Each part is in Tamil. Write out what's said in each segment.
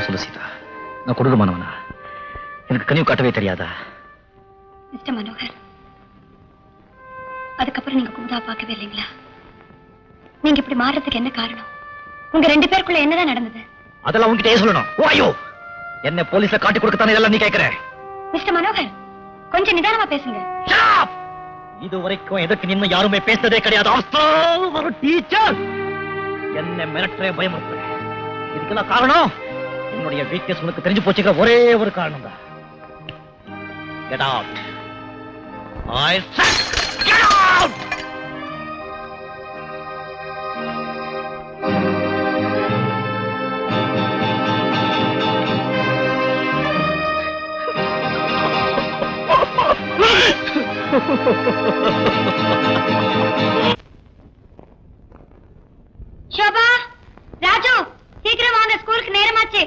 சொல்லு சீதா, நான் கொடூரமானவனா? எனக்கு கனிவு காட்டவே தெரியாதா? மிஸ்டர் மனோகர், அதுக்கப்புறம் நீங்க குமுதா பார்க்கவே இல்லைங்களா? நீங்க இப்படி மாறுறதுக்கு என்ன காரணம்? உங்க 2 பேருக்குள்ள என்னதான் நடந்தது? அதெல்லாம் உங்ககிட்ட சொல்லணும். ஓ ஐயோ, என்ன போலீஸ்ல காட்டி கொடுக்கத்தானே இதெல்லாம் நீ கேட்கிற? மிஸ்டர் மனோகர், கொஞ்சம் நிதானமா பேசுங்க. இது வரைக்கும் எதற்கு நின்னு யாருமே பேசுனதே கிடையாது. ஒரு டீச்சர் என்ன மிரட்டே பயமுறுத்துற. இதுக்கெல்லாம் காரணம் என்னுடைய வீக்னஸ் உனக்கு தெரிஞ்சு போச்சுங்க. ஒரே ஒரு காரணம் தான். Get out. I said get out. Shobha, Raju, சீக்கிரம் வாங்க, ஸ்கூலுக்கு நேரமாச்சு.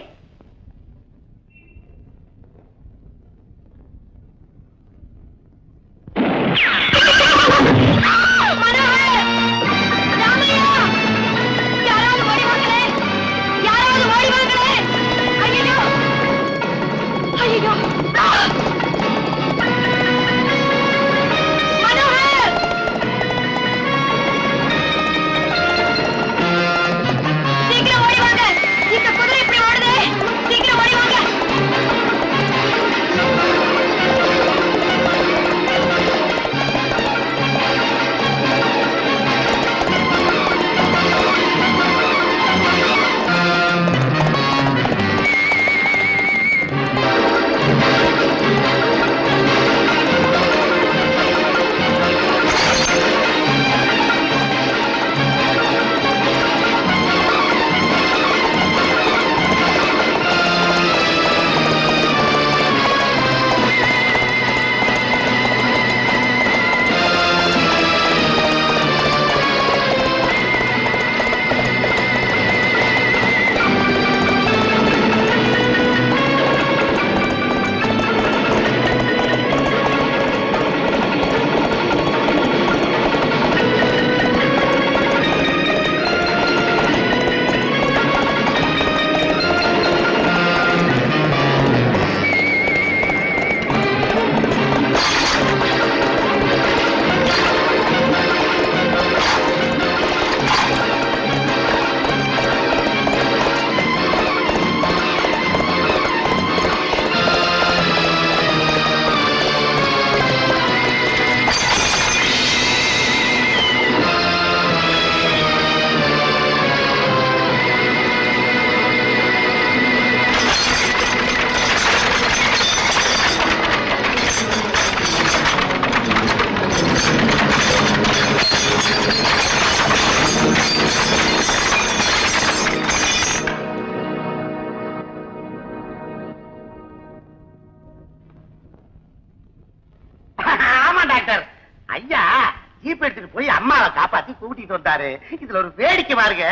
இதுல ஒரு வேடிக்கை பாருங்க.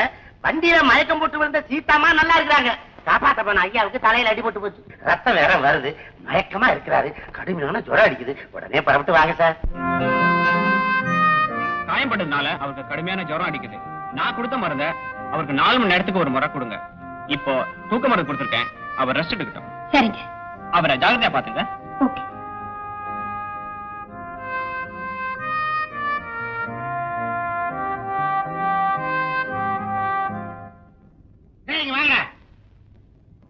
வண்டியில மயக்கம் போட்டு விழுந்த சீதாமா நல்லா இருக்கிறாங்க. காப்பாத்த போன ஐயாவுக்கு தலையில அடிபட்டு போச்சு. ரத்தம் வேற வருது. மயக்கமா இருக்கிறாரு. கடுமையான ஜுரம் அடிக்குது. உடனே பரவிட்டு வாங்க சார். காயம்பட்டதுனால அவருக்கு கடுமையான ஜுரம் அடிக்குது. நான் கொடுத்த மருந்த அவருக்கு 4 மணி நேரத்துக்கு ஒரு முறை கொடுங்க. இப்போ தூக்க மருந்து கொடுத்துருக்கேன். அவர் ரெஸ்ட் எடுக்கட்டும். சரிங்க. அவரை ஜாகிரதையா பாத்துங்க. ஓகே.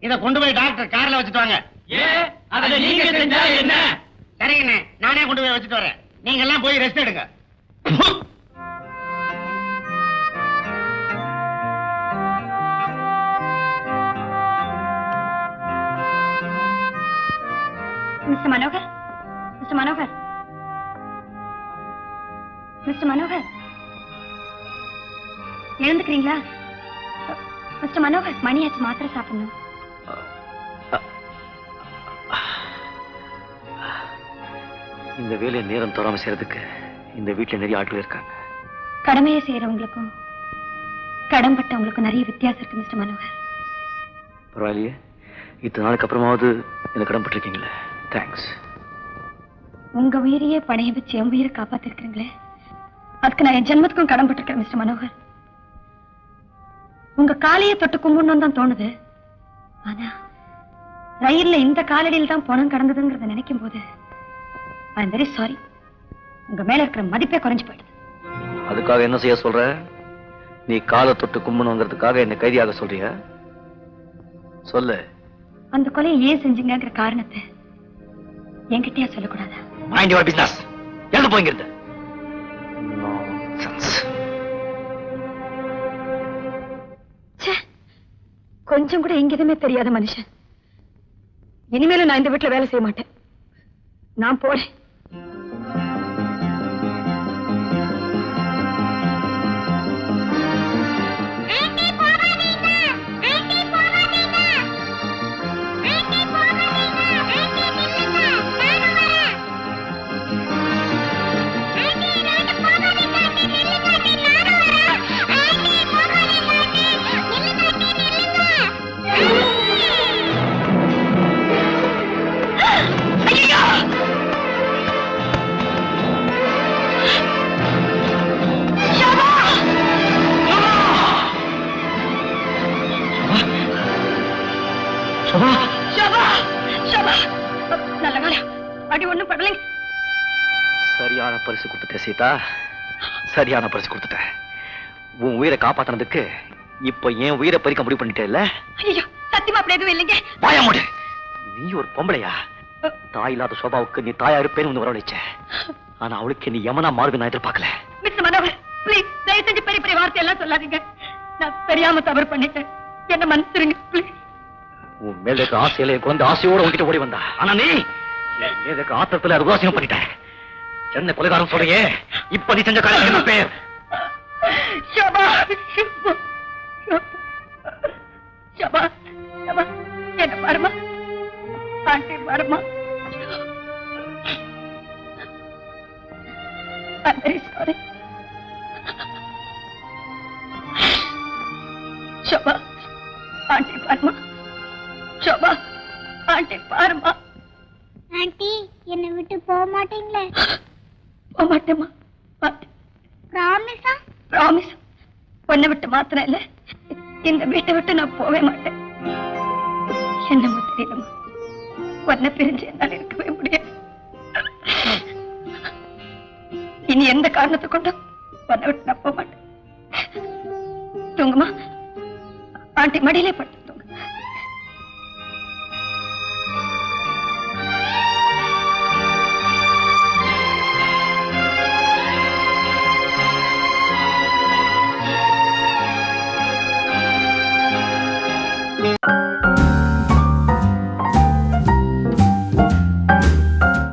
இத கொண்டு போய் டாக்டர் கார்ல வச்சுட்டு வாங்க. நீங்க செஞ்சா என்ன? சரிங்கண்ணே, நானே கொண்டு போய் வச்சுட்டு வரேன். நீங்க எல்லாம் போய் ரெஸ்ட் எடுங்க. Mister Manohar, mister Manohar, mister Manohar, எழுந்துக்கிறீங்களா? மிஸ்டர் மனோகர், மணியாச்சு, மாத்திரை சாப்பிடணும். இந்த வேலையை நேரம் தோறாம செய்யறதுக்கு இந்த வீட்டுல நிறைய ஆட்கள் இருக்காங்க. கடமையை செய்யறவங்களுக்கும் கடன்பட்டவங்களுக்கும் நிறைய வித்தியாசம் இருக்கு மிஸ்டர் மனோகர். பரவாயில்லையே, இத்தனை நாளுக்கு அப்புறமாவது என்ன கடன்பட்டிருக்கீங்களே, தேங்க்ஸ். உங்க உயிரையே பணைய வச்சு என் உயிரை காப்பாத்திருக்கிறீங்களே, அதுக்கு நான் என் ஜென்மத்துக்கும் கடன்பட்டிருக்கேன் மிஸ்டர் மனோகர். உங்க காலையை தொட்டு கும்பிடணும் தான் தோணுது. ஆனா ரயில்ல இந்த காலடியில் தான் பணம் கடந்ததுங்கிறத நினைக்கும் போது ஐ எம் வெரி சாரி. உங்க மேல இருக்கிற மதிப்பே குறைஞ்சு போயிடுது. அதுக்காக என்ன செய்ய சொல்ற? நீ காலை தொட்டு கும்பணுங்கிறதுக்காக என்ன கைதியாக சொல்றிய? சொல்லு. அந்த கொலையை ஏன் செஞ்சீங்கிற காரணத்தை என்கிட்டயா சொல்லக்கூடாதா? Mind your business. எழுந்து போய்ங்கிறது. கொஞ்சம் கூட எங்கிதுமே தெரியாத மனுஷன். இனிமேலும் நான் இந்த வீட்டுல வேலை செய்ய மாட்டேன். நான் போறேன். சரியான பரிசு கொடுத்துட்டேன் சீதா, சரியான பரிசு கொடுத்துட்டேன். உன் உயிரை காப்பாத்தினதுக்கு இப்ப என் உயிரை பறிக்க முடிவு பண்ணிட்டே இல்ல? சத்தியமா அப்படி எதுவும் இல்லைங்க. வாய மூடு. நீ ஒரு பொம்பளையா? தாய் இல்லாத சோபாவுக்கு நீ தாயா இருப்பேன்னு வரவழைச்ச. ஆனா அவளுக்கு நீ யமனா மாறுது நான் எதிர்பார்க்கல. மிஸ்டர் மனோகர், ப்ளீஸ் தயவு செஞ்சு பெரிய பெரிய வார்த்தை எல்லாம் சொல்லாதீங்க. நான் தெரியாம தவறு பண்ணிட்டேன். என்ன மன்னிச்சிருங்க ப்ளீஸ். உன் மேல இருக்க ஆசையில குழந்தை ஆசையோட உன்கிட்ட ஓடி வந்தா. ஆனா நீ இருக்க ஆத்திரத்துல ருபாசியம் பண்ணிட்ட. சென்னை கொலைகாரம் சொல்றியே, இப்ப நீ செஞ்ச காரியம் என்ன பேர்? ஷபா, ஷபா, ஷபா, என்ன பாருமா, ஆண்டி பாருமா. I'm very sorry. ஷபா, ஆண்டி பாருமா. ஷபா, ஆண்டி பாருமா. ஆண்டி, என்னை விட்டு போக மாட்டீங்களே? போக மாட்டேமா. ப்ராமிஸா? ப்ராமிஸ். உன்னை விட்டு மாத்திரம் இல்ல, இந்த வீட்டை விட்டு நான் போவே மாட்டேன். என்னமோ தெரியலமா, உன்னை பிரிஞ்சு என்னால் இருக்கவே முடியாது. இனி எந்த காரணத்தை கொண்டும் உன்னை விட்டு நான் போக மாட்டேன். தூங்குமா, ஆண்டி மடியிலே பட்டு.